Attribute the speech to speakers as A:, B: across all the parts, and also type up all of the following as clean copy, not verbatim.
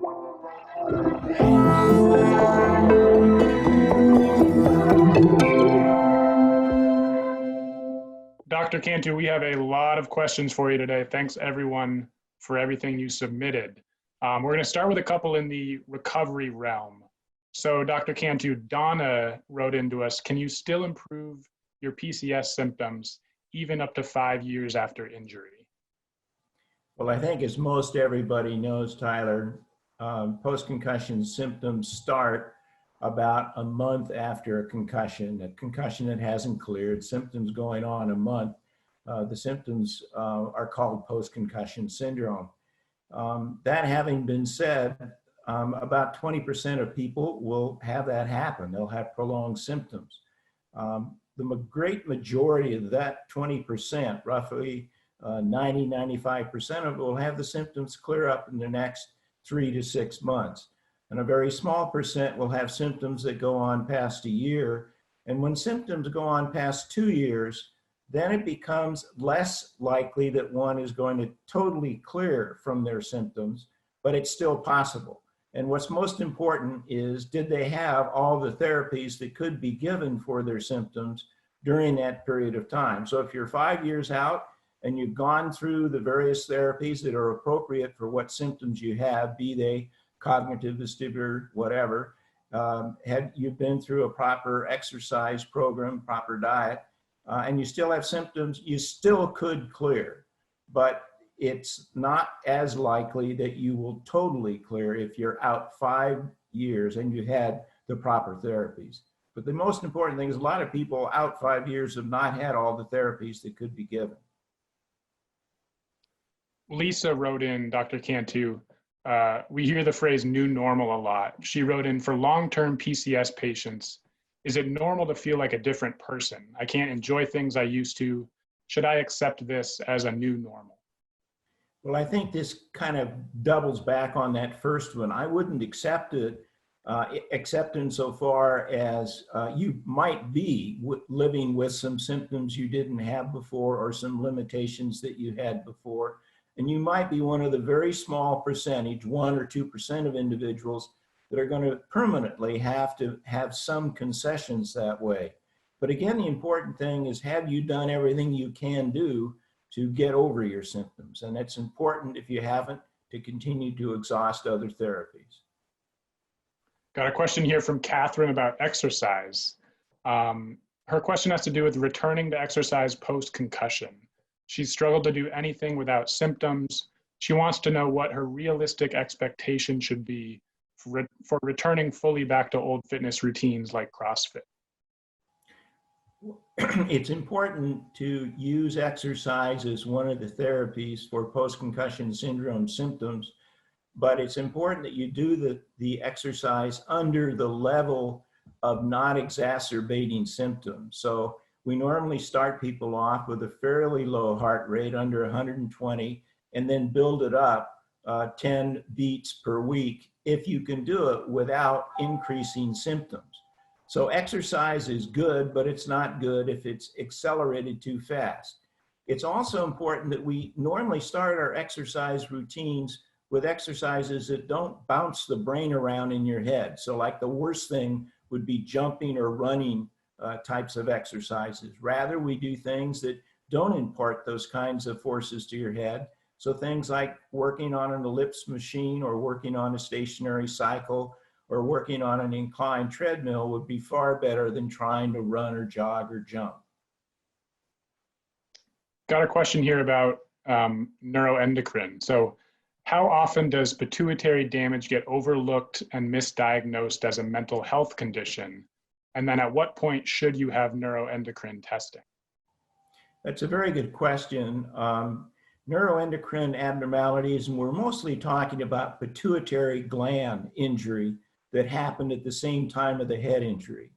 A: Dr. Cantu, we have a lot of questions for you today. Thanks everyone for everything you submitted. We're going to start with a couple in the recovery realm. So Dr. Cantu, Donna wrote into us, can you still improve your PCS symptoms even up to 5 years after injury?
B: Well, I think as most everybody knows, Tyler, post-concussion symptoms start about a month after a concussion that hasn't cleared, symptoms going on a month. The symptoms are called post-concussion syndrome. That having been said, about 20% of people will have that happen. They'll have prolonged symptoms. The great majority of that 20%, roughly 90–95% of it, will have the symptoms clear up in the next 3 to 6 months. And a very small percent will have symptoms that go on past a year. And when symptoms go on past 2 years, then it becomes less likely that one is going to totally clear from their symptoms, but it's still possible. And what's most important is, did they have all the therapies that could be given for their symptoms during that period of time? So if you're 5 years out and you've gone through the various therapies that are appropriate for what symptoms you have, be they cognitive, vestibular, whatever, had you been through a proper exercise program, proper diet, and you still have symptoms, you still could clear. But it's not as likely that you will totally clear if you're out 5 years and you had the proper therapies. But the most important thing is a lot of people out 5 years have not had all the therapies that could be given.
A: Lisa wrote in, Dr. Cantu, we hear the phrase new normal a lot. She wrote in, for long-term PCS patients, is it normal to feel like a different person? I can't enjoy things I used to. Should I accept this as a new normal?
B: Well, I think this kind of doubles back on that first one. I wouldn't accept it, except insofar as you might be living with some symptoms you didn't have before or some limitations that you had before. And you might be one of the very small percentage, 1 or 2% of individuals that are going to permanently have to have some concessions that way. But again, the important thing is, have you done everything you can do to get over your symptoms? And it's important, if you haven't, to continue to exhaust other therapies.
A: Got a question here from Catherine about exercise. Her question has to do with returning to exercise post-concussion. She's struggled to do anything without symptoms. She wants to know what her realistic expectation should be for returning fully back to old fitness routines like CrossFit.
B: It's important to use exercise as one of the therapies for post-concussion syndrome symptoms, but it's important that you do the exercise under the level of not exacerbating symptoms. So we normally start people off with a fairly low heart rate, under 120, and then build it up 10 beats per week if you can do it without increasing symptoms. So exercise is good, but it's not good if it's accelerated too fast. It's also important that we normally start our exercise routines with exercises that don't bounce the brain around in your head. So like the worst thing would be jumping or running types of exercises. Rather, we do things that don't impart those kinds of forces to your head. So things like working on an ellipse machine or working on a stationary cycle or working on an inclined treadmill would be far better than trying to run or jog or jump.
A: Got a question here about neuroendocrine. So how often does pituitary damage get overlooked and misdiagnosed as a mental health condition? And then at what point should you have neuroendocrine testing?
B: That's a very good question. Neuroendocrine abnormalities, and we're mostly talking about pituitary gland injury that happened at the same time of the head injury.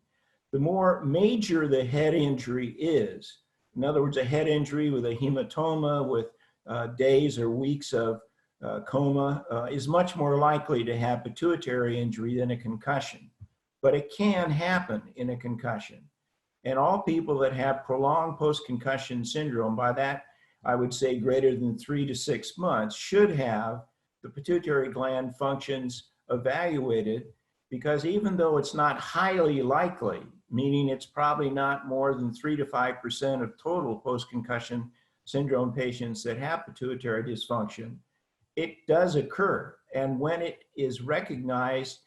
B: The more major the head injury is, in other words, a head injury with a hematoma with days or weeks of coma is much more likely to have pituitary injury than a concussion. But it can happen in a concussion. And all people that have prolonged post-concussion syndrome, by that I would say greater than 3 to 6 months, should have the pituitary gland functions evaluated, because even though it's not highly likely, meaning it's probably not more than 3 to 5% of total post-concussion syndrome patients that have pituitary dysfunction, it does occur. And when it is recognized,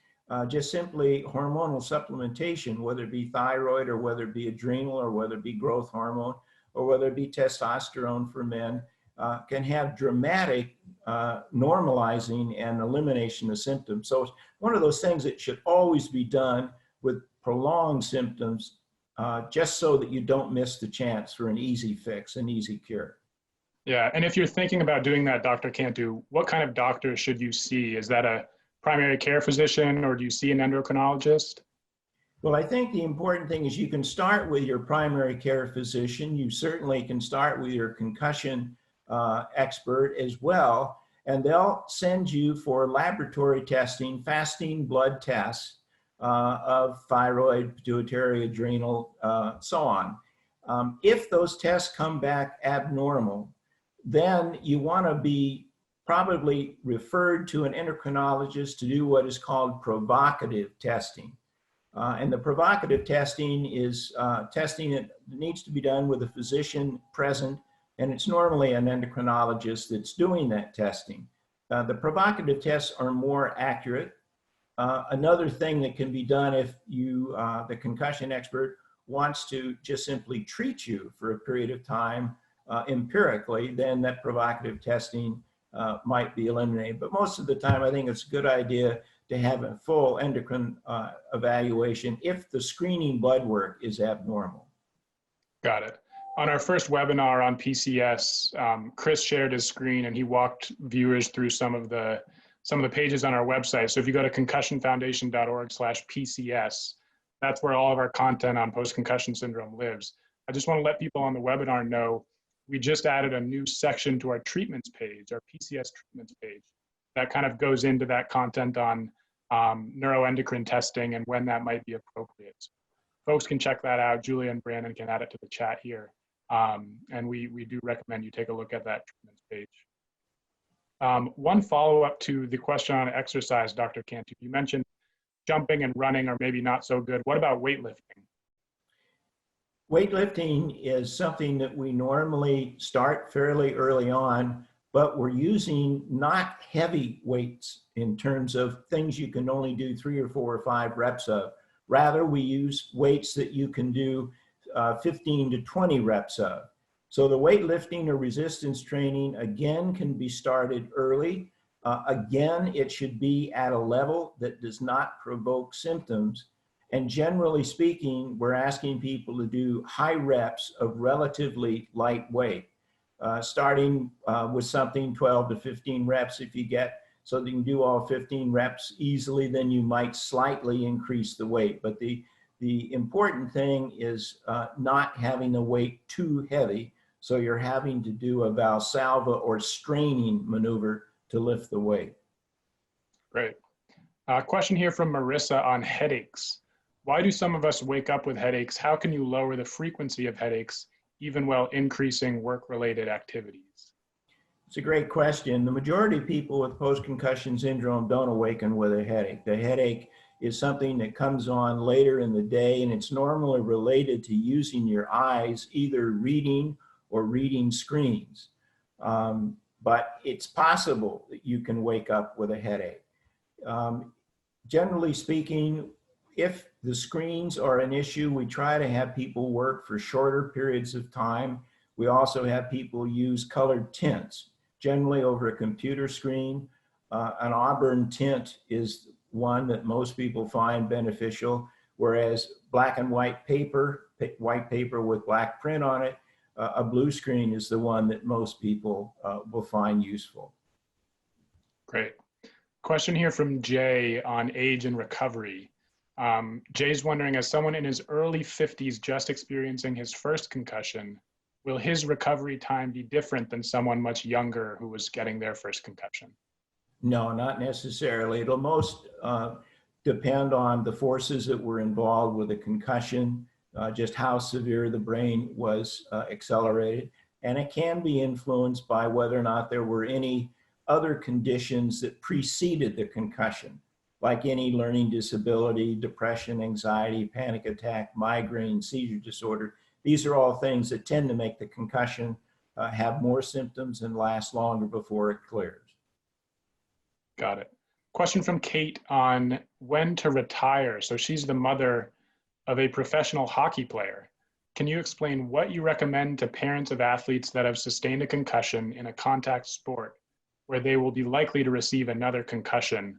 B: just simply hormonal supplementation, whether it be thyroid or whether it be adrenal or whether it be growth hormone or whether it be testosterone for men, can have dramatic normalizing and elimination of symptoms. So it's one of those things that should always be done with prolonged symptoms, just so that you don't miss the chance for an easy fix, an easy cure.
A: Yeah, and if you're thinking about doing that, Dr. Cantu, what kind of doctor should you see? Is that a primary care physician, or do you see an endocrinologist?
B: Well, I think the important thing is you can start with your primary care physician. You certainly can start with your concussion expert as well, and they'll send you for laboratory testing, fasting blood tests of thyroid, pituitary, adrenal, so on. If those tests come back abnormal, then you want to be probably referred to an endocrinologist to do what is called provocative testing. And the provocative testing is testing that needs to be done with a physician present, and it's normally an endocrinologist that's doing that testing. The provocative tests are more accurate. Another thing that can be done if you, the concussion expert, wants to just simply treat you for a period of time empirically, then that provocative testing might be eliminated. But most of the time, I think it's a good idea to have a full endocrine evaluation if the screening blood work is abnormal.
A: Got it. On our first webinar on PCS, Chris shared his screen and he walked viewers through some of the pages on our website. So if you go to concussionfoundation.org/PCS, that's where all of our content on post-concussion syndrome lives. I just want to let people on the webinar know we just added a new section to our treatments page, our PCS treatments page, that kind of goes into that content on neuroendocrine testing and when that might be appropriate. So folks can check that out. Julia and Brandon can add it to the chat here. And we do recommend you take a look at that treatments page. One follow-up to the question on exercise, Dr. Cantu, you mentioned jumping and running are maybe not so good. What about weightlifting?
B: Weightlifting is something that we normally start fairly early on, but we're using not heavy weights in terms of things you can only do 3 or 4 or 5 reps of. Rather, we use weights that you can do 15 to 20 reps of. So the weightlifting or resistance training, again, can be started early. Again, it should be at a level that does not provoke symptoms. And generally speaking, we're asking people to do high reps of relatively light weight, starting with something 12 to 15 reps. If you get so that you can do all 15 reps easily, then you might slightly increase the weight. But the important thing is not having the weight too heavy, so you're having to do a Valsalva or straining maneuver to lift the weight.
A: Great. Question here from Marissa on headaches. Why do some of us wake up with headaches? How can you lower the frequency of headaches even while increasing work-related activities?
B: It's a great question. The majority of people with post-concussion syndrome don't awaken with a headache. The headache is something that comes on later in the day, and it's normally related to using your eyes, either reading or reading screens. But it's possible that you can wake up with a headache. Generally speaking, if the screens are an issue, we try to have people work for shorter periods of time. We also have people use colored tints, generally over a computer screen. An auburn tint is one that most people find beneficial, whereas black and white paper with black print on it, a blue screen is the one that most people will find useful.
A: Great. Question here from Jay on age and recovery. Jay's wondering, as someone in his early 50s just experiencing his first concussion, will his recovery time be different than someone much younger who was getting their first concussion?
B: No, not necessarily. It'll most depend on the forces that were involved with the concussion, just how severe the brain was accelerated. And it can be influenced by whether or not there were any other conditions that preceded the concussion, like any learning disability, depression, anxiety, panic attack, migraine, seizure disorder. These are all things that tend to make the concussion have more symptoms and last longer before it clears.
A: Got it. Question from Kate on when to retire. So she's the mother of a professional hockey player. Can you explain what you recommend to parents of athletes that have sustained a concussion in a contact sport where they will be likely to receive another concussion,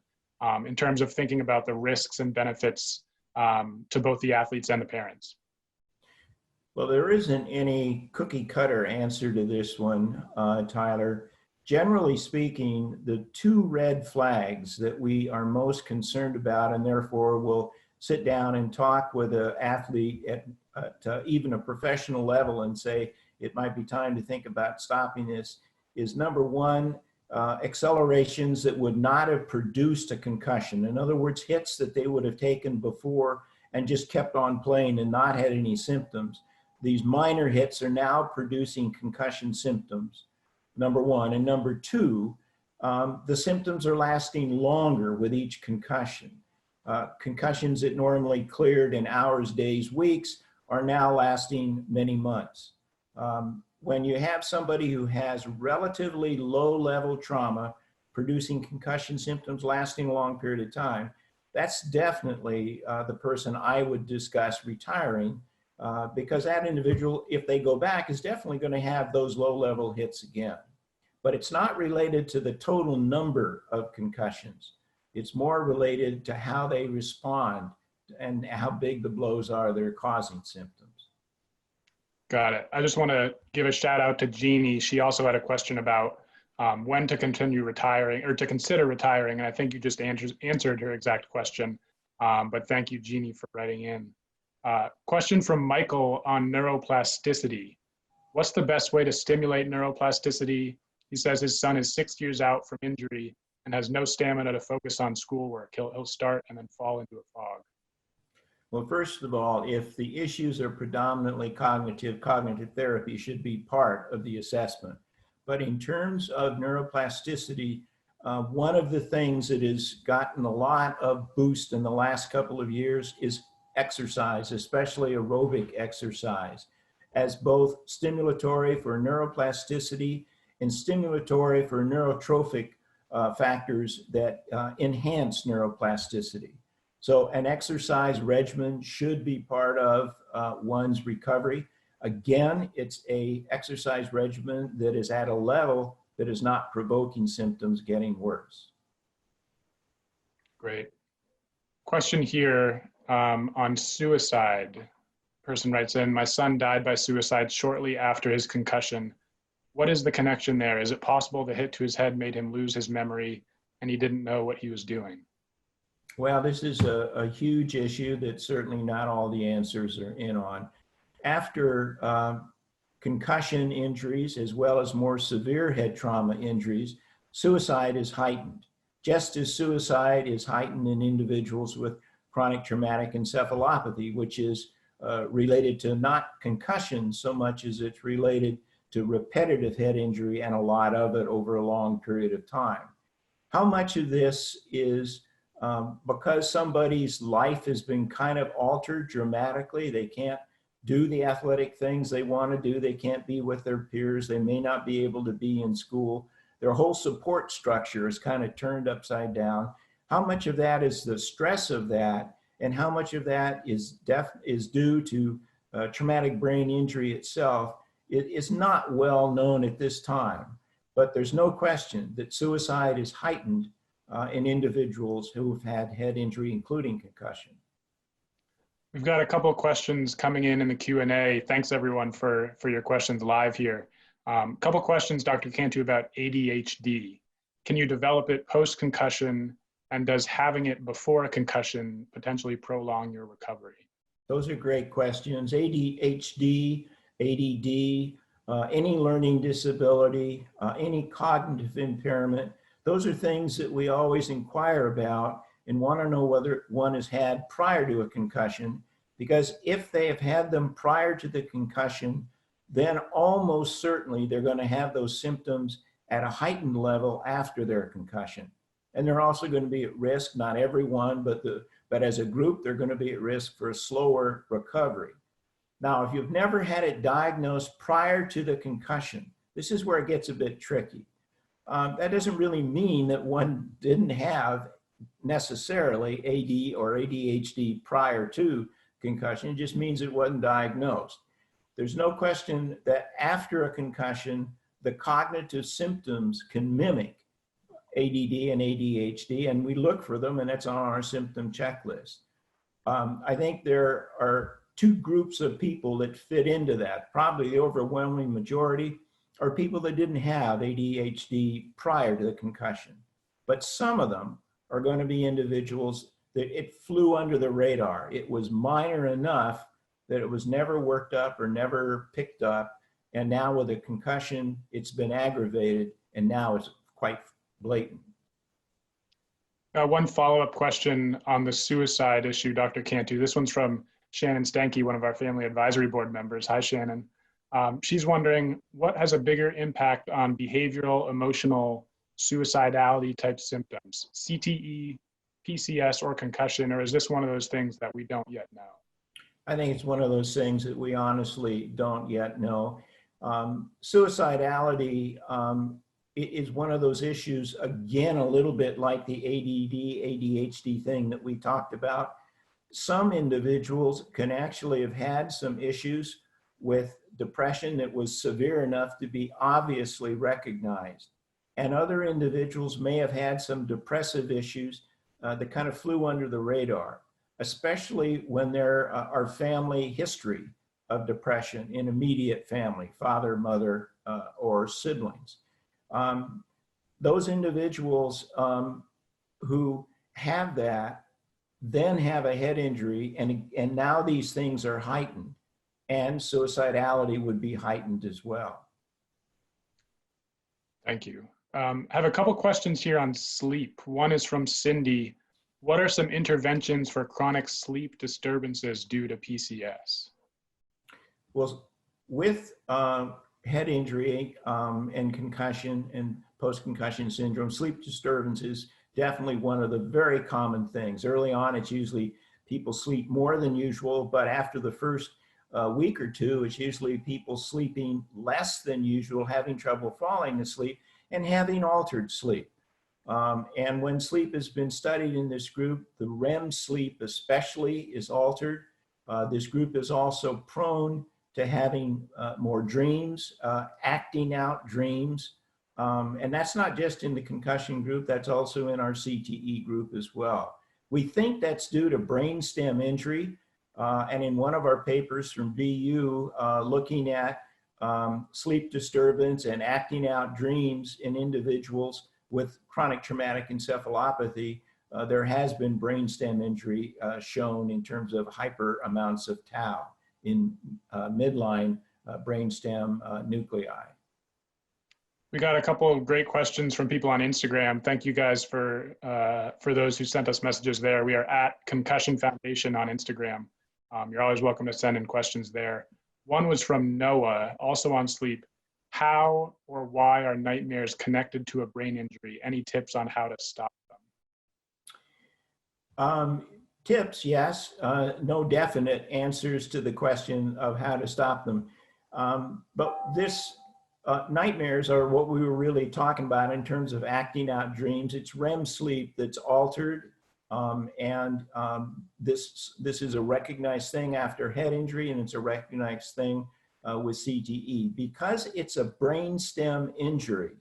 A: in terms of thinking about the risks and benefits to both the athletes and the parents?
B: Well, there isn't any cookie cutter answer to this one, Tyler. Generally speaking, the two red flags that we are most concerned about, and therefore will sit down and talk with an athlete at even a professional level and say, it might be time to think about stopping this, is number one, accelerations that would not have produced a concussion. In other words, hits that they would have taken before and just kept on playing and not had any symptoms. These minor hits are now producing concussion symptoms, number one. And number two, the symptoms are lasting longer with each concussion. Concussions that normally cleared in hours, days, weeks are now lasting many months. When you have somebody who has relatively low level trauma producing concussion symptoms lasting a long period of time, that's definitely the person I would discuss retiring, because that individual, if they go back, is definitely going to have those low level hits again. But it's not related to the total number of concussions. It's more related to how they respond and how big the blows are that are causing symptoms.
A: Got it. I just want to give a shout out to Jeannie. She also had a question about when to continue retiring or to consider retiring. And I think you just answered her exact question. But thank you, Jeannie, for writing in. Question from Michael on neuroplasticity. What's the best way to stimulate neuroplasticity? He says his son is 6 years out from injury and has no stamina to focus on schoolwork. He'll start and then fall into a fog.
B: Well, first of all, if the issues are predominantly cognitive therapy should be part of the assessment. But in terms of neuroplasticity, one of the things that has gotten a lot of boost in the last couple of years is exercise, especially aerobic exercise, as both stimulatory for neuroplasticity and stimulatory for neurotrophic factors that enhance neuroplasticity. So an exercise regimen should be part of one's recovery. Again, it's an exercise regimen that is at a level that is not provoking symptoms getting worse.
A: Great. Question here on suicide. Person writes in, my son died by suicide shortly after his concussion. What is the connection there? Is it possible the hit to his head made him lose his memory and he didn't know what he was doing?
B: Well, this is a huge issue that certainly not all the answers are in on. After concussion injuries, as well as more severe head trauma injuries, suicide is heightened. Just as suicide is heightened in individuals with chronic traumatic encephalopathy, which is related to not concussion so much as it's related to repetitive head injury and a lot of it over a long period of time. How much of this is because somebody's life has been kind of altered dramatically? They can't do the athletic things they want to do. They can't be with their peers. They may not be able to be in school. Their whole support structure is kind of turned upside down. How much of that is the stress of that, and how much of that is due to traumatic brain injury itself? It is not well known at this time, but there's no question that suicide is heightened in individuals who have had head injury, including concussion.
A: We've got a couple of questions coming in the Q&A. Thanks everyone for your questions live here. Couple questions, Dr. Cantu, about ADHD. Can you develop it post-concussion, and does having it before a concussion potentially prolong your recovery?
B: Those are great questions. ADHD, ADD, any learning disability, any cognitive impairment, those are things that we always inquire about and want to know whether one has had prior to a concussion, because if they have had them prior to the concussion, then almost certainly they're going to have those symptoms at a heightened level after their concussion. And they're also going to be at risk, not everyone, but as a group, they're going to be at risk for a slower recovery. Now, if you've never had it diagnosed prior to the concussion, this is where it gets a bit tricky. That doesn't really mean that one didn't have necessarily AD or ADHD prior to concussion. It just means it wasn't diagnosed. There's no question that after a concussion, the cognitive symptoms can mimic ADD and ADHD, and we look for them, and that's on our symptom checklist. I think there are two groups of people that fit into that. Probably the overwhelming majority are people that didn't have ADHD prior to the concussion. But some of them are going to be individuals that it flew under the radar. It was minor enough that it was never worked up or never picked up. And now with a concussion, it's been aggravated, and now it's quite blatant.
A: One follow-up question on the suicide issue, Dr. Cantu. This one's from Shannon Stanky, one of our family advisory board members. Hi, Shannon. She's wondering, what has a bigger impact on behavioral, emotional, suicidality type symptoms? CTE, PCS, or concussion, or is this one of those things that we don't yet know?
B: I think it's one of those things that we honestly don't yet know. Suicidality is one of those issues, again, a little bit like the ADD, ADHD thing that we talked about. Some individuals can actually have had some issues with depression that was severe enough to be obviously recognized. And other individuals may have had some depressive issues that kind of flew under the radar, especially when there are family history of depression in immediate family, father, mother, or siblings. Those individuals who have that then have a head injury, and now these things are heightened, and suicidality would be heightened as well.
A: Thank you. I have a couple questions here on sleep. One is from Cindy. What are some interventions for chronic sleep disturbances due to PCS?
B: Well, with head injury and concussion and post-concussion syndrome, sleep disturbance is definitely one of the very common things. Early on, it's usually people sleep more than usual, but after the first week or two, it's usually people sleeping less than usual, having trouble falling asleep, and having altered sleep. And when sleep has been studied in this group, the REM sleep especially is altered. This group is also prone to having more dreams, acting out dreams. And that's not just in the concussion group, that's also in our CTE group as well. We think that's due to brainstem injury. And in one of our papers from BU, looking at sleep disturbance and acting out dreams in individuals with chronic traumatic encephalopathy, there has been brainstem injury shown in terms of hyper amounts of tau in midline brainstem nuclei.
A: We got a couple of great questions from people on Instagram. Thank you guys for those who sent us messages there. We are at Concussion Foundation on Instagram. You're always welcome to send in questions there. One was from Noah, also on sleep. How or why are nightmares connected to a brain injury? Any tips on how to stop them?
B: Tips, yes. No definite answers to the question of how to stop them. But this nightmares are what we were really talking about in terms of acting out dreams. It's REM sleep that's altered. This is a recognized thing after head injury, and it's a recognized thing with CTE. Because it's a brainstem injury,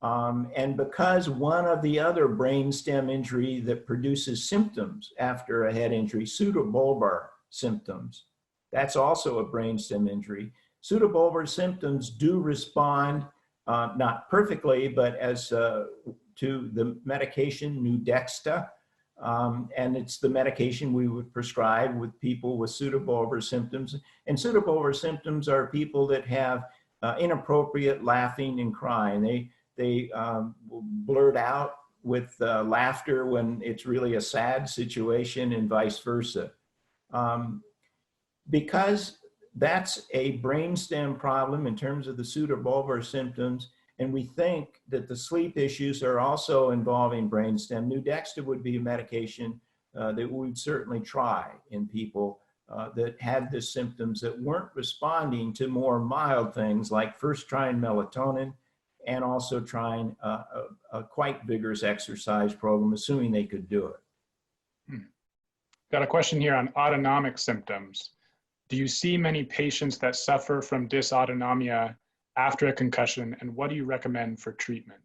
B: and because one of the other brainstem injury that produces symptoms after a head injury, pseudobulbar symptoms, that's also a brainstem injury. Pseudobulbar symptoms do respond, not perfectly, but as to the medication Nuedexta, and it's the medication we would prescribe with people with pseudobulbar symptoms. And pseudobulbar symptoms are people that have inappropriate laughing and crying. They will blurt out with laughter when it's really a sad situation, and vice versa. Because that's a brainstem problem in terms of the pseudobulbar symptoms, And we think that the sleep issues are also involving brainstem. Nuedexta would be a medication that we'd certainly try in people that had the symptoms that weren't responding to more mild things like first trying melatonin and also trying a quite vigorous exercise program, assuming they could do it.
A: Got a question here on autonomic symptoms. Do you see many patients that suffer from dysautonomia after a concussion, and what do you recommend for treatment?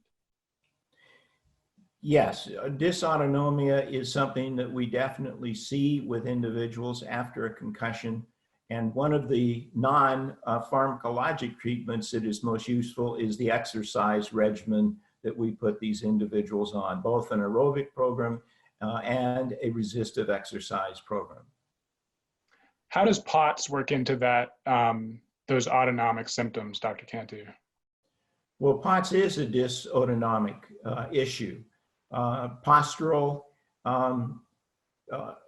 B: Yes, dysautonomia is something that we definitely see with individuals after a concussion. And one of the non-pharmacologic treatments that is most useful is the exercise regimen that we put these individuals on, both an aerobic program and a resistive exercise program.
A: How does POTS work into that, those autonomic symptoms, Dr. Cantu?
B: Well, POTS is a dysautonomic issue. Postural,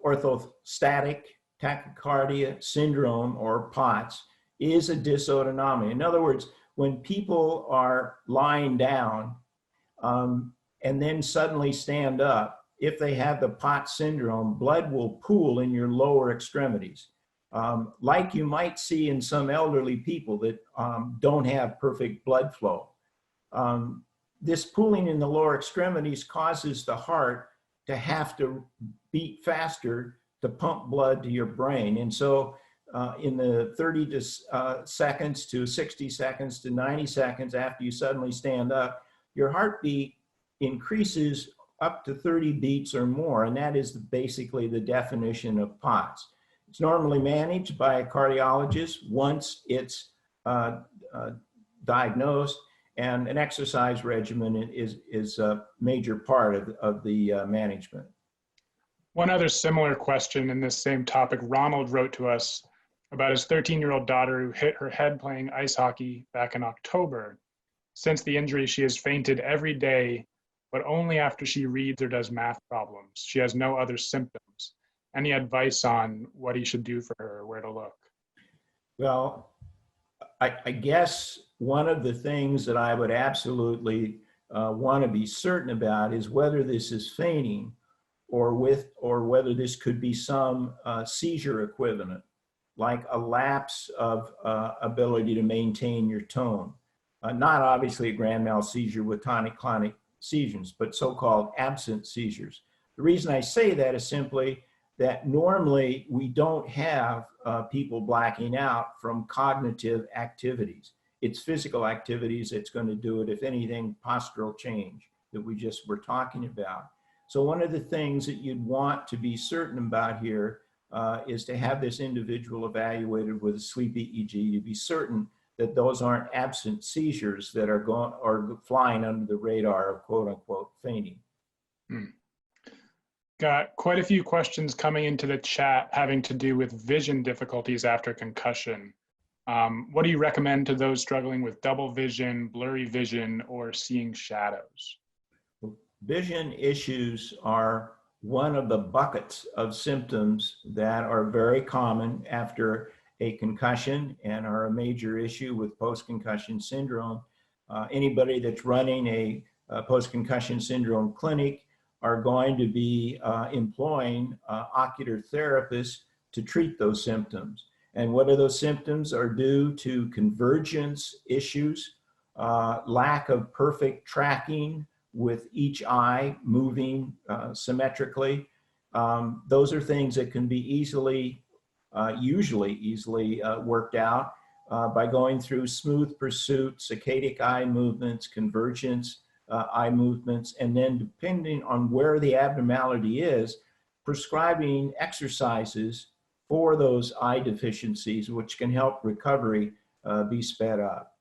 B: orthostatic tachycardia syndrome, or POTS, is a dysautonomia. In other words, when people are lying down and then suddenly stand up, if they have the POTS syndrome, blood will pool in your lower extremities, like you might see in some elderly people that don't have perfect blood flow. This pooling in the lower extremities causes the heart to have to beat faster to pump blood to your brain. And so in the 30 seconds to 60 seconds to 90 seconds after you suddenly stand up, your heartbeat increases up to 30 beats or more. And that is basically the definition of POTS. It's normally managed by a cardiologist once it's diagnosed. And an exercise regimen is a major part of the management.
A: One other similar question in this same topic, Ronald wrote to us about his 13-year-old daughter who hit her head playing ice hockey back in October. Since the injury, she has fainted every day, but only after she reads or does math problems. She has no other symptoms. Any advice on what he should do for her, where to look?
B: Well, I guess one of the things that I would absolutely want to be certain about is whether this is fainting or whether this could be some seizure equivalent, like a lapse of ability to maintain your tone. Not obviously a grand mal seizure with tonic-clonic seizures, but so-called absent seizures. The reason I say that is simply that normally we don't have people blacking out from cognitive activities. It's physical activities that's going to do it, if anything, postural change that we just were talking about. So one of the things that you'd want to be certain about here is to have this individual evaluated with a sleep EEG to be certain that those aren't absent seizures that are going or flying under the radar of quote unquote fainting.
A: Got quite a few questions coming into the chat having to do with vision difficulties after concussion. What do you recommend to those struggling with double vision, blurry vision, or seeing shadows?
B: Vision issues are one of the buckets of symptoms that are very common after a concussion and are a major issue with post-concussion syndrome. Anybody that's running a post-concussion syndrome clinic are going to be employing ocular therapists to treat those symptoms. And what are those symptoms are due to convergence issues, lack of perfect tracking with each eye moving symmetrically. Those are things that can be usually easily worked out by going through smooth pursuit, saccadic eye movements, convergence eye movements, and then depending on where the abnormality is, prescribing exercises for those eye deficiencies, which can help recovery be sped up.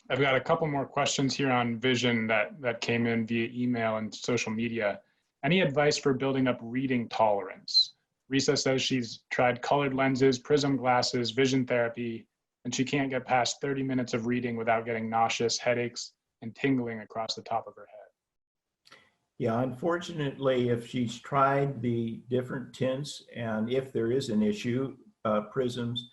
A: I've got a couple more questions here on vision that came in via email and social media. Any advice for building up reading tolerance? Risa says she's tried colored lenses, prism glasses, vision therapy, and she can't get past 30 minutes of reading without getting nauseous, headaches, and tingling across the top of her head.
B: Yeah, unfortunately, if she's tried the different tints and if there is an issue, prisms,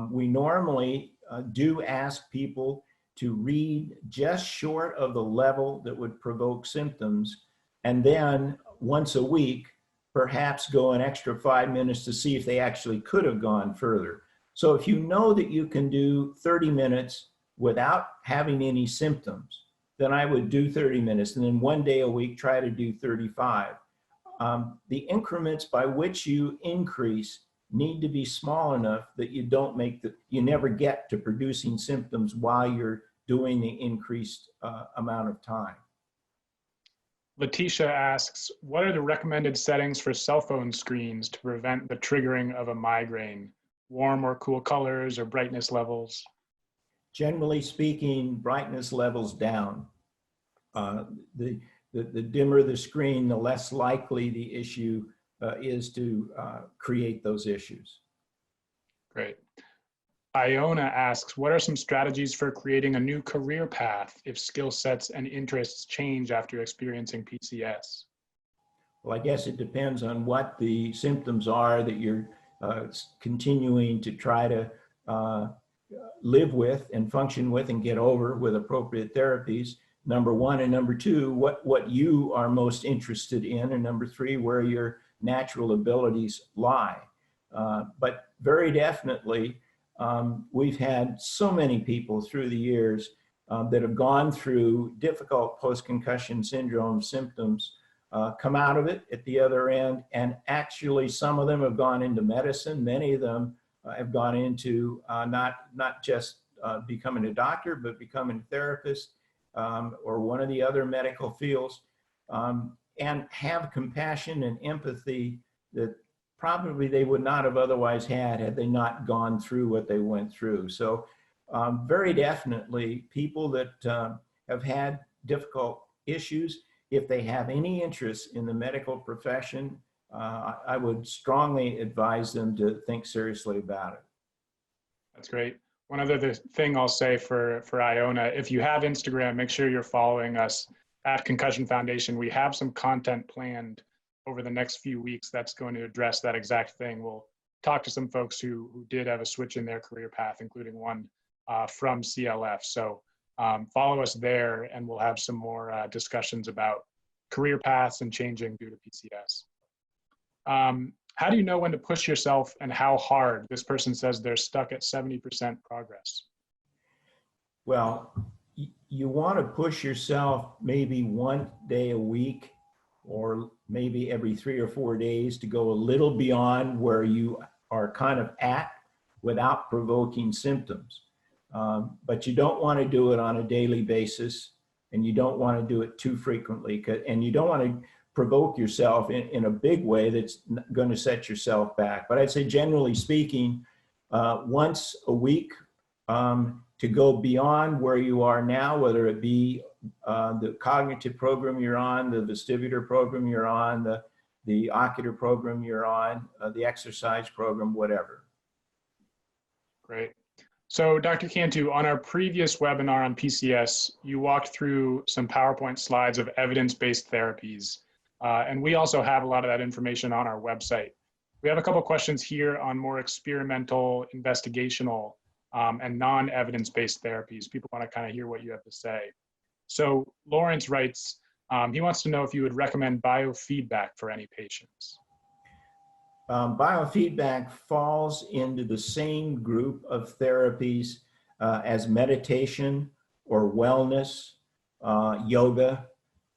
B: we normally do ask people to read just short of the level that would provoke symptoms, and then once a week, perhaps go an extra 5 minutes to see if they actually could have gone further. So if you know that you can do 30 minutes without having any symptoms, then I would do 30 minutes, and then one day a week, try to do 35. The increments by which you increase need to be small enough that you don't make you never get to producing symptoms while you're doing the increased amount of time.
A: Letitia asks, what are the recommended settings for cell phone screens to prevent the triggering of a migraine? Warm or cool colors or brightness levels?
B: Generally speaking, brightness levels down. The dimmer the screen, the less likely the issue is to create those issues.
A: Great. Iona asks, what are some strategies for creating a new career path if skill sets and interests change after experiencing PCS?
B: Well, I guess it depends on what the symptoms are that you're continuing to try to live with and function with and get over with appropriate therapies. Number one, and number two, what you are most interested in, and number three, where your natural abilities lie. But very definitely, we've had so many people through the years that have gone through difficult post-concussion syndrome symptoms, come out of it at the other end, and actually some of them have gone into medicine. Many of them have gone into not just becoming a doctor, but becoming a therapist or one of the other medical fields, and have compassion and empathy that probably they would not have otherwise had they not gone through what they went through. So very definitely people that have had difficult issues, if they have any interest in the medical profession, I would strongly advise them to think seriously about it.
A: That's great. One other thing I'll say for Iona, if you have Instagram, make sure you're following us at Concussion Foundation. We have some content planned over the next few weeks that's going to address that exact thing. We'll talk to some folks who did have a switch in their career path, including one from CLF. So follow us there, and we'll have some more discussions about career paths and changing due to PCS. How do you know when to push yourself and how hard? This person says they're stuck at 70% progress.
B: Well, you want to push yourself maybe one day a week, or maybe every 3 or 4 days, to go a little beyond where you are kind of at without provoking symptoms. But you don't want to do it on a daily basis, and you don't want to do it too frequently, and you don't want to provoke yourself in a big way that's going to set yourself back. But I'd say generally speaking, once a week, to go beyond where you are now, whether it be the cognitive program you're on, the vestibular program you're on, the ocular program you're on, the exercise program, whatever.
A: Great. So Dr. Cantu, on our previous webinar on PCS, you walked through some PowerPoint slides of evidence-based therapies. And we also have a lot of that information on our website. We have a couple questions here on more experimental, investigational, and non-evidence-based therapies. People want to kind of hear what you have to say. So Lawrence writes, he wants to know if you would recommend biofeedback for any patients.
B: Biofeedback falls into the same group of therapies as meditation or wellness, yoga,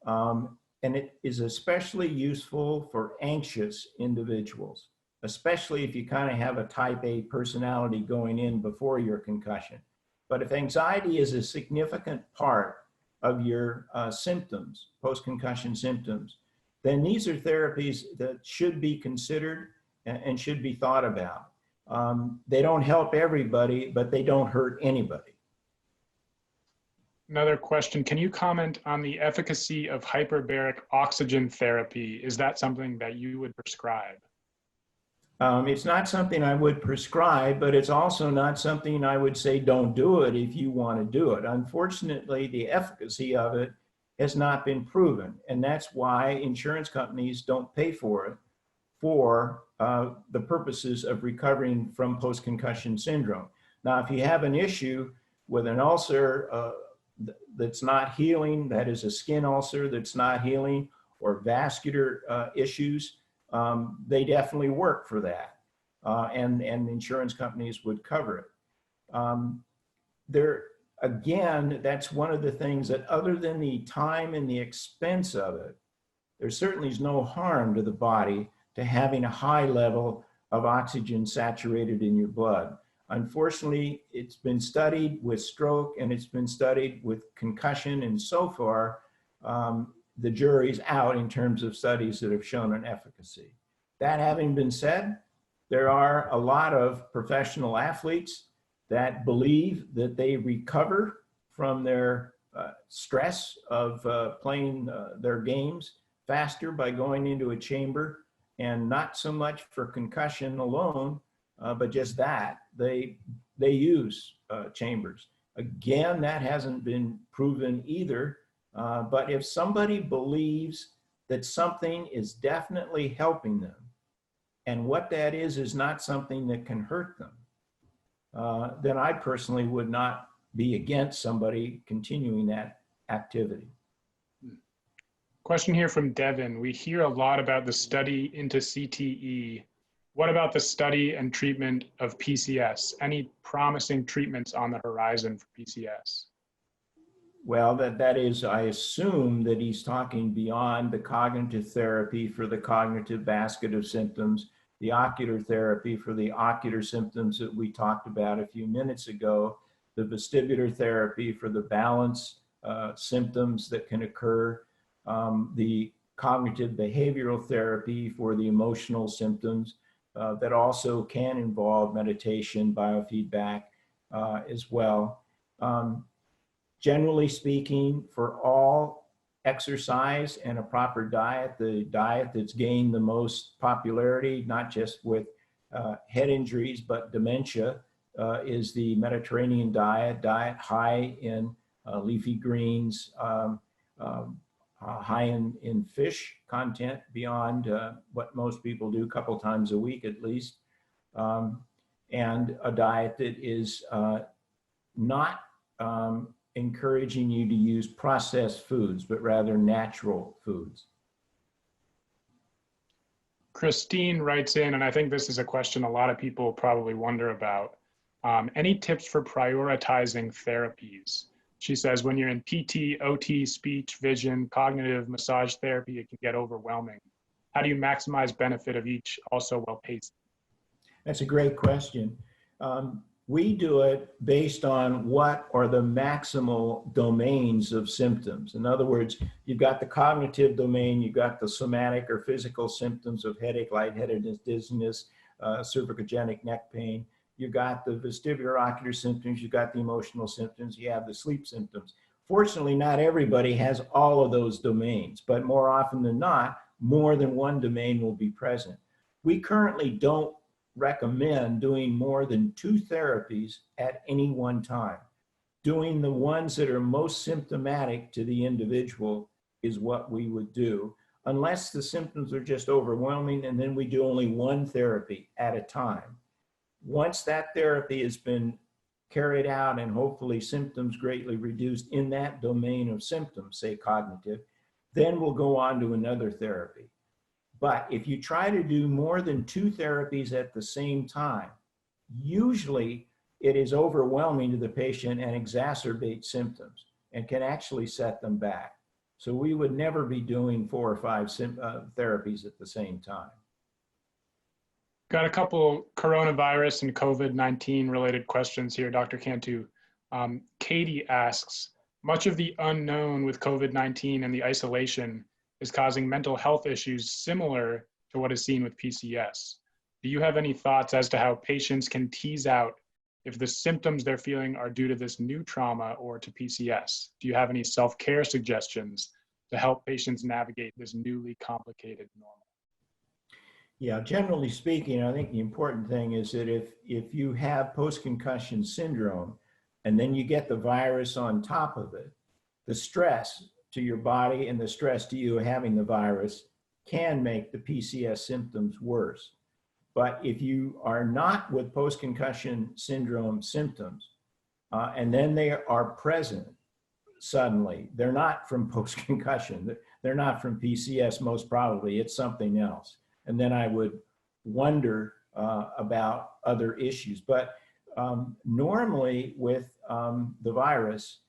B: and it is especially useful for anxious individuals, especially if you kind of have a type A personality going in before your concussion. But if anxiety is a significant part of your symptoms, post-concussion symptoms, then these are therapies that should be considered and should be thought about. They don't help everybody, but they don't hurt anybody.
A: Another question, can you comment on the efficacy of hyperbaric oxygen therapy? Is that something that you would prescribe?
B: It's not something I would prescribe, but it's also not something I would say don't do it if you want to do it. Unfortunately, the efficacy of it has not been proven, and that's why insurance companies don't pay for it for the purposes of recovering from post-concussion syndrome. Now, if you have an issue with an ulcer that's not healing, that is a skin ulcer that's not healing, or vascular issues, they definitely work for that. And insurance companies would cover it. Again, that's one of the things that, other than the time and the expense of it, there certainly is no harm to the body to having a high level of oxygen saturated in your blood. Unfortunately, it's been studied with stroke and it's been studied with concussion, and so far, the jury's out in terms of studies that have shown an efficacy. That having been said, there are a lot of professional athletes that believe that they recover from their stress of playing their games faster by going into a chamber, and not so much for concussion alone, but just that they use chambers. Again, that hasn't been proven either, but if somebody believes that something is definitely helping them, and what that is not something that can hurt them, then I personally would not be against somebody continuing that activity.
A: Question here from Devin. We hear a lot about the study into CTE. What about the study and treatment of PCS? Any promising treatments on the horizon for PCS?
B: Well, that is, I assume that he's talking beyond the cognitive therapy for the cognitive basket of symptoms, the ocular therapy for the ocular symptoms that we talked about a few minutes ago, the vestibular therapy for the balance symptoms that can occur, the cognitive behavioral therapy for the emotional symptoms that also can involve meditation, biofeedback as well. Generally speaking, for all exercise and a proper diet, the diet that's gained the most popularity, not just with head injuries, but dementia, is the Mediterranean diet high in leafy greens, high in fish content beyond what most people do a couple times a week at least, and a diet that is not encouraging you to use processed foods, but rather natural foods.
A: Christine writes in, and I think this is a question a lot of people probably wonder about. Any tips for prioritizing therapies? She says, when you're in PT, OT, speech, vision, cognitive, massage therapy, it can get overwhelming. How do you maximize benefit of each, also while pacing?
B: That's a great question. We do it based on what are the maximal domains of symptoms. In other words, you've got the cognitive domain, you've got the somatic or physical symptoms of headache, lightheadedness, dizziness, cervicogenic neck pain. You've got the vestibular ocular symptoms, you've got the emotional symptoms, you have the sleep symptoms. Fortunately, not everybody has all of those domains, but more often than not, more than one domain will be present. We currently don't recommend doing more than 2 therapies at any one time. Doing the ones that are most symptomatic to the individual is what we would do, unless the symptoms are just overwhelming, and then we do only 1 therapy at a time. Once that therapy has been carried out and hopefully symptoms greatly reduced in that domain of symptoms, say cognitive, then we'll go on to another therapy. But if you try to do more than 2 therapies at the same time, usually it is overwhelming to the patient and exacerbates symptoms and can actually set them back. So we would never be doing 4 or 5 therapies at the same time.
A: Got a couple coronavirus and COVID-19 related questions here, Dr. Cantu. Katie asks, much of the unknown with COVID-19 and the isolation is causing mental health issues similar to what is seen with PCS. Do you have any thoughts as to how patients can tease out if the symptoms they're feeling are due to this new trauma or to PCS? Do you have any self-care suggestions to help patients navigate this newly complicated normal?
B: Yeah, generally speaking, I think the important thing is that if you have post-concussion syndrome and then you get the virus on top of it, the stress to your body and the stress to you having the virus can make the PCS symptoms worse. But if you are not with post-concussion syndrome symptoms, and then they are present suddenly. They're not from post-concussion. They're not from PCS, most probably. It's something else. And then I would wonder about other issues. But normally with the virus,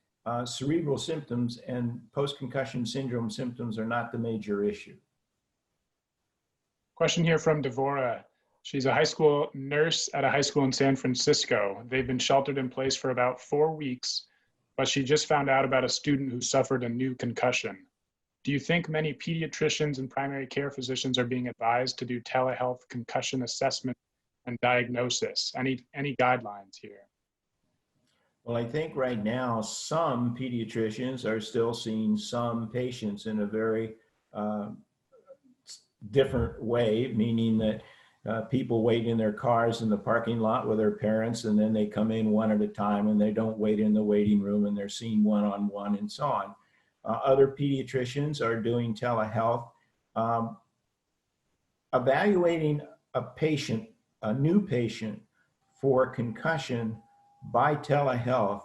B: cerebral symptoms and post-concussion syndrome symptoms are not the major issue.
A: Question here from Devora. She's a high school nurse at a high school in San Francisco. They've been sheltered in place for about 4 weeks, but she just found out about a student who suffered a new concussion. Do you think many pediatricians and primary care physicians are being advised to do telehealth concussion assessment and diagnosis? Any guidelines here?
B: Well, I think right now some pediatricians are still seeing some patients in a very different way, meaning that people wait in their cars in the parking lot with their parents, and then they come in one at a time, and they don't wait in the waiting room, and they're seen one-on-one and so on. Other pediatricians are doing telehealth. Evaluating a patient, a new patient for concussion by telehealth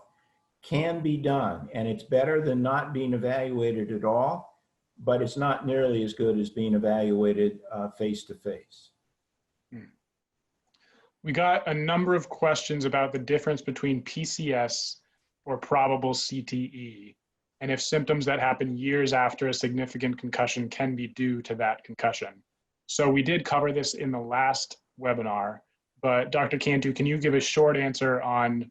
B: can be done, and it's better than not being evaluated at all, but it's not nearly as good as being evaluated face-to-face.
A: We got a number of questions about the difference between PCS or probable CTE, and if symptoms that happen years after a significant concussion can be due to that concussion. So we did cover this in the last webinar, but Dr. Cantu, can you give a short answer on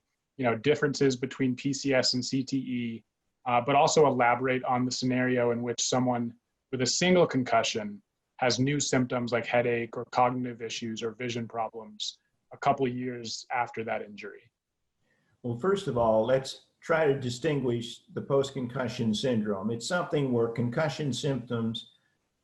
A: differences between PCS and CTE, but also elaborate on the scenario in which someone with a single concussion has new symptoms like headache or cognitive issues or vision problems a couple of years after that injury?
B: Well, first of all, let's try to distinguish the post-concussion syndrome. It's something where concussion symptoms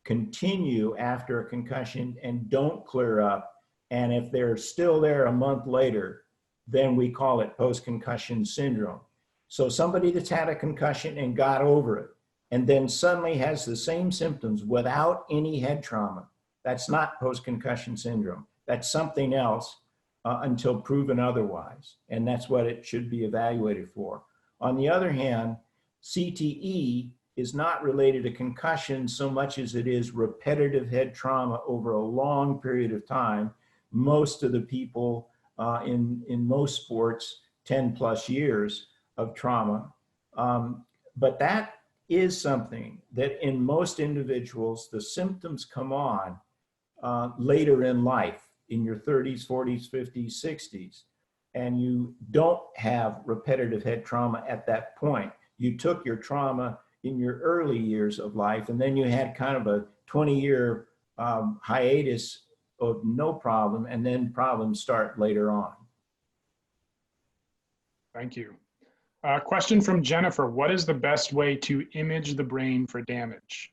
B: continue after a concussion and don't clear up. And if they're still there a month later, then we call it post-concussion syndrome. So somebody that's had a concussion and got over it, and then suddenly has the same symptoms without any head trauma, that's not post-concussion syndrome. That's something else until proven otherwise. And that's what it should be evaluated for. On the other hand, CTE is not related to concussion so much as it is repetitive head trauma over a long period of time. Most of the people in most sports, 10 plus years of trauma. But that is something that in most individuals, the symptoms come on later in life, in your 30s, 40s, 50s, 60s, and you don't have repetitive head trauma at that point. You took your trauma in your early years of life, and then you had kind of a 20-year hiatus of no problem, and then problems start later on.
A: Thank you. Question from Jennifer. What is the best way to image the brain for damage?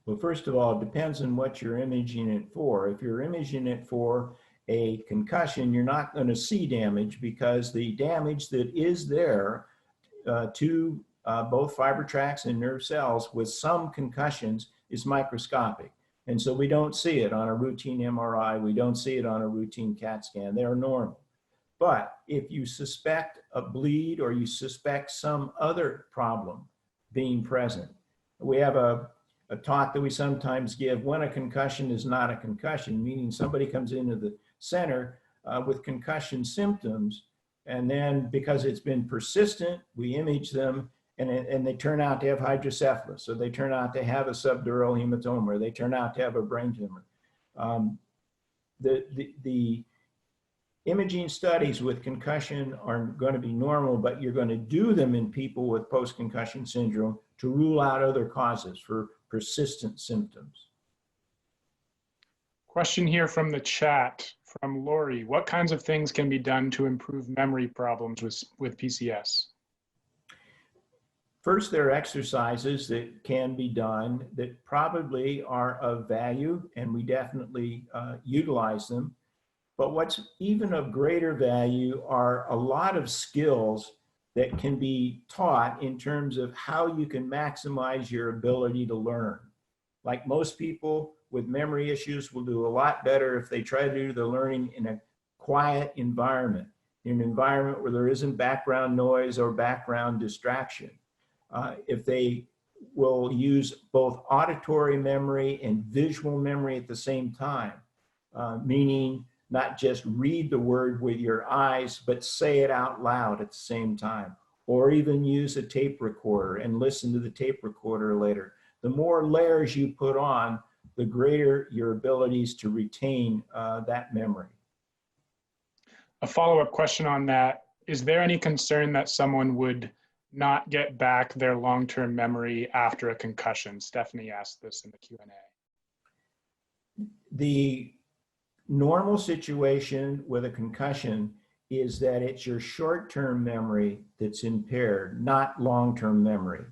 B: Well, first of all, it depends on what you're imaging it for. If you're imaging it for a concussion, you're not going to see damage because the damage that is there to both fiber tracts and nerve cells with some concussions is microscopic. And so we don't see it on a routine MRI. We don't see it on a routine CAT scan. They are normal. But if you suspect a bleed or you suspect some other problem being present, we have a talk that we sometimes give when a concussion is not a concussion, meaning somebody comes into the center with concussion symptoms, and then because it's been persistent, we image them and they turn out to have hydrocephalus, or they turn out to have a subdural hematoma, or they turn out to have a brain tumor. The imaging studies with concussion are going to be normal, but you're going to do them in people with post-concussion syndrome to rule out other causes for persistent symptoms.
A: Question here from the chat from Lori. What kinds of things can be done to improve memory problems with PCS?
B: First, there are exercises that can be done that probably are of value, and we definitely utilize them. But what's even of greater value are a lot of skills that can be taught in terms of how you can maximize your ability to learn. Like most people with memory issues will do a lot better if they try to do the learning in a quiet environment, in an environment where there isn't background noise or background distraction. If they will use both auditory memory and visual memory at the same time, meaning not just read the word with your eyes, but say it out loud at the same time, or even use a tape recorder and listen to the tape recorder later. The more layers you put on, the greater your abilities to retain that memory.
A: A follow-up question on that, is there any concern that someone would not get back their long-term memory after a concussion? Stephanie asked this in the Q&A.
B: The normal situation with a concussion is that it's your short-term memory that's impaired, not long-term memory.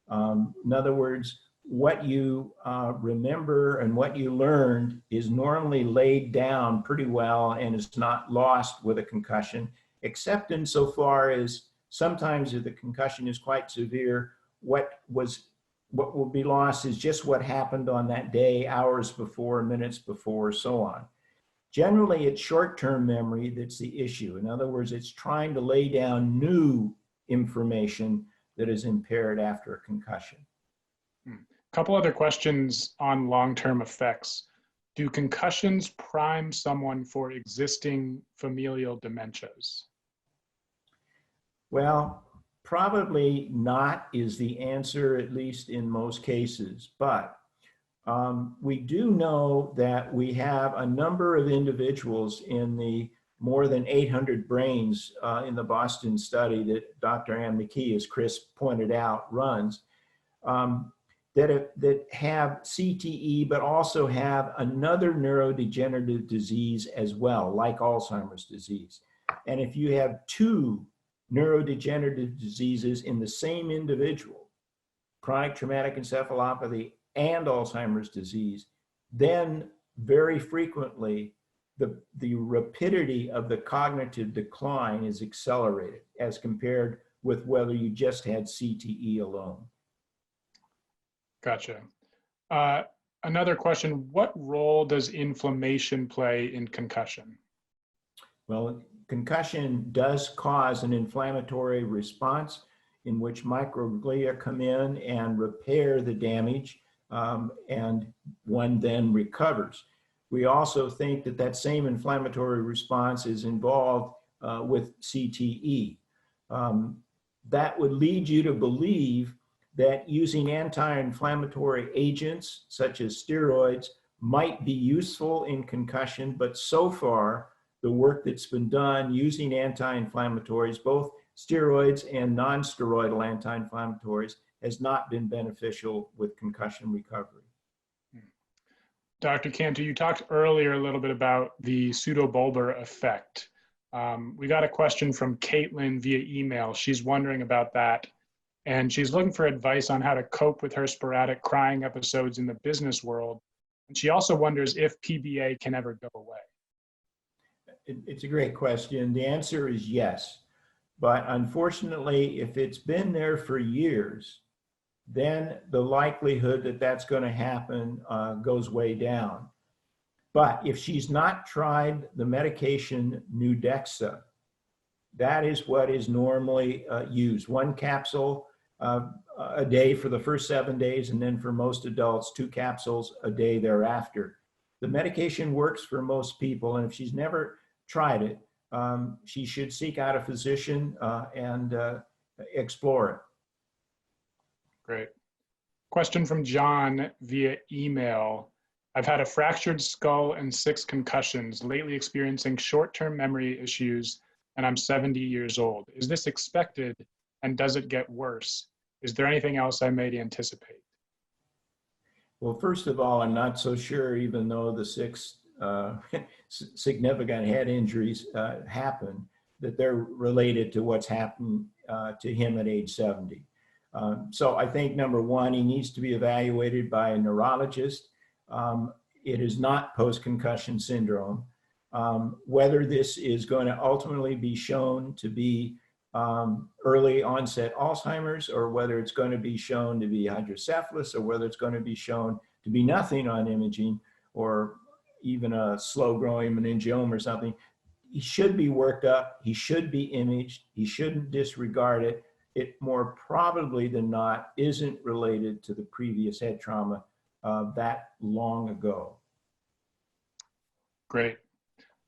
B: In other words, what you remember and what you learned is normally laid down pretty well and is not lost with a concussion, except insofar as sometimes if the concussion is quite severe, what will be lost is just what happened on that day, hours before, minutes before, so on. Generally, it's short-term memory that's the issue. In other words, it's trying to lay down new information that is impaired after a concussion.
A: A couple other questions on long-term effects. Do concussions prime someone for existing familial dementias?
B: Well, probably not is the answer, at least in most cases, but we do know that we have a number of individuals in the more than 800 brains in the Boston study that Dr. Ann McKee, as Chris pointed out, runs, that have CTE, but also have another neurodegenerative disease as well, like Alzheimer's disease. And if you have two neurodegenerative diseases in the same individual, chronic traumatic encephalopathy and Alzheimer's disease, then very frequently the rapidity of the cognitive decline is accelerated as compared with whether you just had CTE alone.
A: Gotcha. Another question, what role does inflammation play in concussion?
B: Well, concussion does cause an inflammatory response in which microglia come in and repair the damage, and one then recovers. We also think that that same inflammatory response is involved with CTE. That would lead you to believe that using anti-inflammatory agents such as steroids might be useful in concussion, but so far the work that's been done using anti-inflammatories, both steroids and non-steroidal anti-inflammatories, has not been beneficial with concussion recovery.
A: Dr. Cantu, you talked earlier a little bit about the pseudobulbar effect. We got a question from Caitlin via email. She's wondering about that. And she's looking for advice on how to cope with her sporadic crying episodes in the business world. And she also wonders if PBA can ever go away.
B: It's a great question. The answer is yes. But unfortunately, if it's been there for years, then the likelihood that that's going to happen goes way down. But if she's not tried the medication Nudexa, that is what is normally used. One capsule a day for the first 7 days, and then for most adults, 2 capsules a day thereafter. The medication works for most people, and if she's never tried it, she should seek out a physician and explore it.
A: Great. Question from John via email. I've had a fractured skull and 6 concussions, lately experiencing short-term memory issues, and I'm 70 years old. Is this expected, and does it get worse? Is there anything else I may anticipate?
B: Well, first of all, I'm not so sure, even though the 6 significant head injuries happen, that they're related to what's happened to him at age 70. So I think number one, he needs to be evaluated by a neurologist. It is not post-concussion syndrome. Whether this is going to ultimately be shown to be early onset Alzheimer's, or whether it's going to be shown to be hydrocephalus, or whether it's going to be shown to be nothing on imaging, or even a slow growing meningioma or something, he should be worked up. He should be imaged. He shouldn't disregard it. It more probably than not isn't related to the previous head trauma that long ago.
A: Great.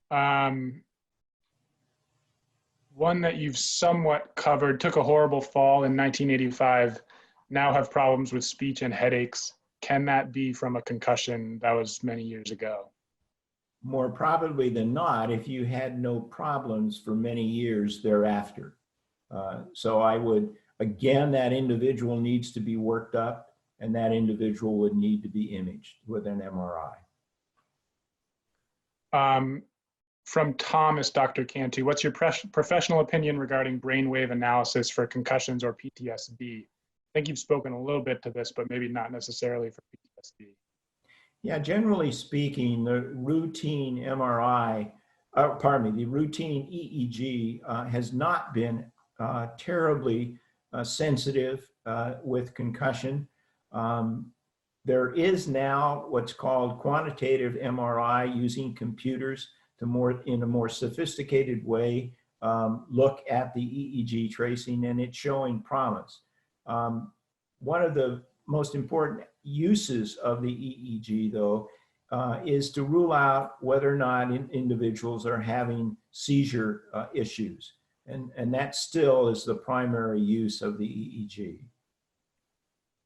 A: One that you've somewhat covered, took a horrible fall in 1985, now have problems with speech and headaches. Can that be from a concussion that was many years ago?
B: More probably than not, if you had no problems for many years thereafter. So I would, again, that individual needs to be worked up, and that individual would need to be imaged with an MRI.
A: From Thomas, Dr. Cantu, what's your professional opinion regarding brainwave analysis for concussions or PTSD? I think you've spoken a little bit to this, but maybe not necessarily for PTSD.
B: Yeah, generally speaking, the routine MRI, the routine EEG has not been terribly sensitive with concussion. There is now what's called quantitative MRI using computers to in a more sophisticated way look at the EEG tracing, and it's showing promise. One of the most important uses of the EEG, though, is to rule out whether or not individuals are having seizure issues. And that still is the primary use of the EEG.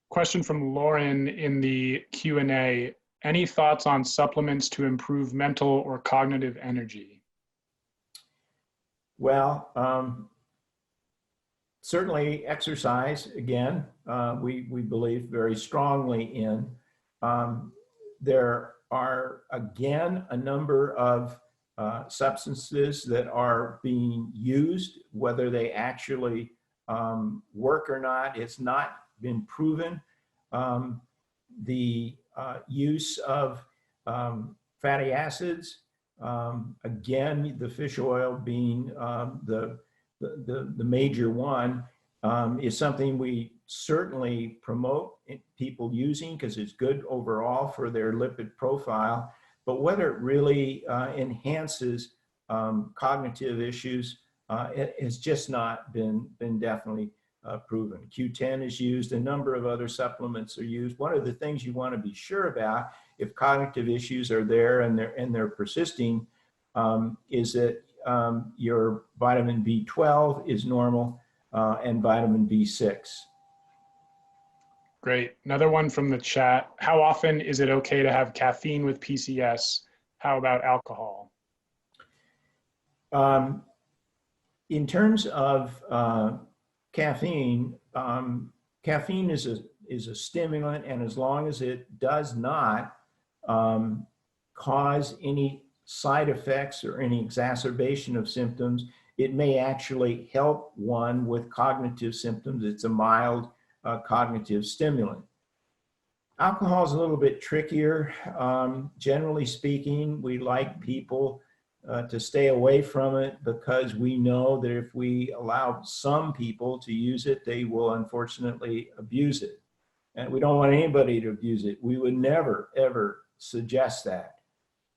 A: Question from Lauren in the Q&A. Any thoughts on supplements to improve mental or cognitive energy?
B: Well, certainly exercise, again, we believe very strongly in. There are, again, a number of substances that are being used. Whether they actually work or not, it's not been proven. The use of fatty acids, again, the fish oil being the major one, is something we certainly promote people using because it's good overall for their lipid profile. But whether it really enhances cognitive issues, it has just not been definitely proven. Q10 is used, a number of other supplements are used. One of the things you want to be sure about if cognitive issues are there and they're persisting is that your vitamin B12 is normal and vitamin B6.
A: Great. Another one from the chat. How often is it okay to have caffeine with PCS? How about alcohol?
B: In terms of caffeine, caffeine is a stimulant, and as long as it does not cause any side effects or any exacerbation of symptoms, it may actually help one with cognitive symptoms. It's a mild cognitive stimulant. Alcohol is a little bit trickier. Generally speaking, we like people to stay away from it because we know that if we allow some people to use it, they will unfortunately abuse it. And we don't want anybody to abuse it. We would never, ever suggest that.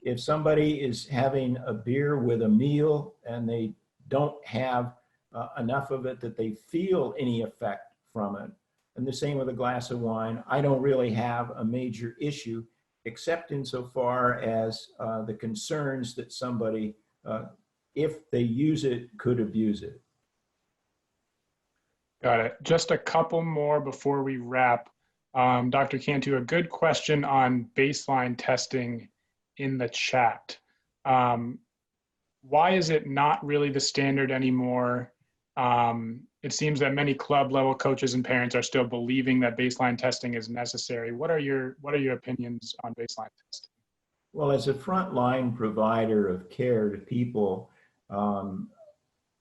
B: If somebody is having a beer with a meal and they don't have enough of it that they feel any effect from it, and the same with a glass of wine, I don't really have a major issue, except insofar as the concerns that somebody, if they use it, could abuse it.
A: Got it. Just a couple more before we wrap. Dr. Cantu, a good question on baseline testing in the chat. Why is it not really the standard anymore? It seems that many club level coaches and parents are still believing that baseline testing is necessary. What are your opinions on baseline testing?
B: Well, as a frontline provider of care to people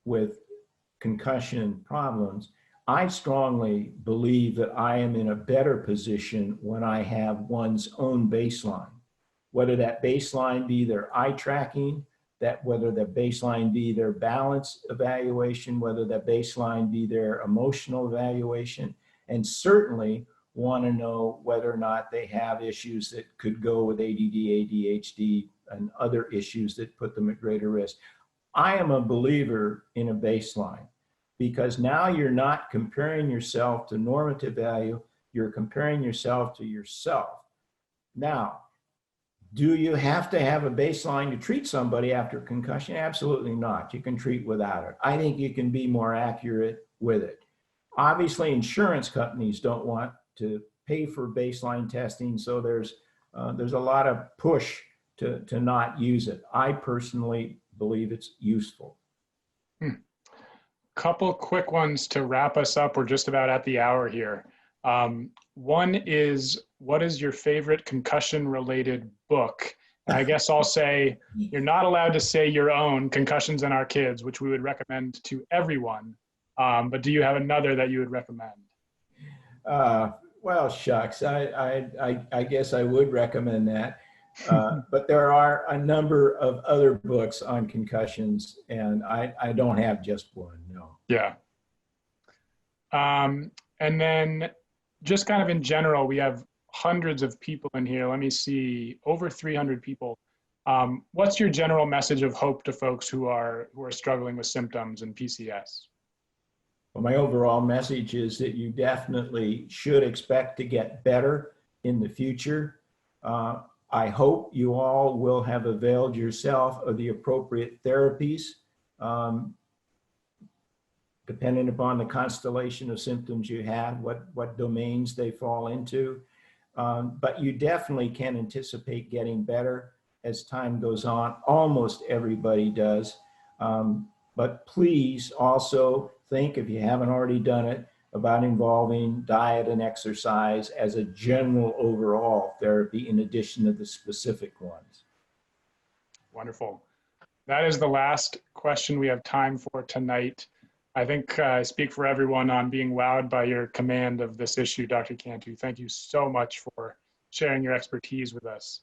B: with concussion problems, I strongly believe that I am in a better position when I have one's own baseline, whether that baseline be their eye tracking, whether the baseline be their balance evaluation, whether that baseline be their emotional evaluation, and certainly want to know whether or not they have issues that could go with ADD, ADHD, and other issues that put them at greater risk. I am a believer in a baseline, because now you're not comparing yourself to normative value, you're comparing yourself to yourself. Now, do you have to have a baseline to treat somebody after concussion? Absolutely not. You can treat without it. I think you can be more accurate with it. Obviously, insurance companies don't want to pay for baseline testing, so there's a lot of push to not use it. I personally believe it's useful.
A: Couple quick ones to wrap us up. We're just about at the hour here. One is, what is your favorite concussion-related book? And I guess I'll say, you're not allowed to say your own, Concussions in Our Kids, which we would recommend to everyone. But do you have another that you would recommend?
B: Well, shucks, I guess I would recommend that. But there are a number of other books on concussions, and I don't have just one, no.
A: Yeah. And then just kind of in general, we have hundreds of people in here. Let me see, over 300 people. What's your general message of hope to folks who are struggling with symptoms and PCS?
B: Well, my overall message is that you definitely should expect to get better in the future. I hope you all will have availed yourself of the appropriate therapies, depending upon the constellation of symptoms you have, what domains they fall into. But you definitely can anticipate getting better as time goes on. Almost everybody does. But please also think, if you haven't already done it, about involving diet and exercise as a general overall therapy in addition to the specific ones.
A: Wonderful. That is the last question we have time for tonight. I think I speak for everyone on being wowed by your command of this issue, Dr. Cantu. Thank you so much for sharing your expertise with us.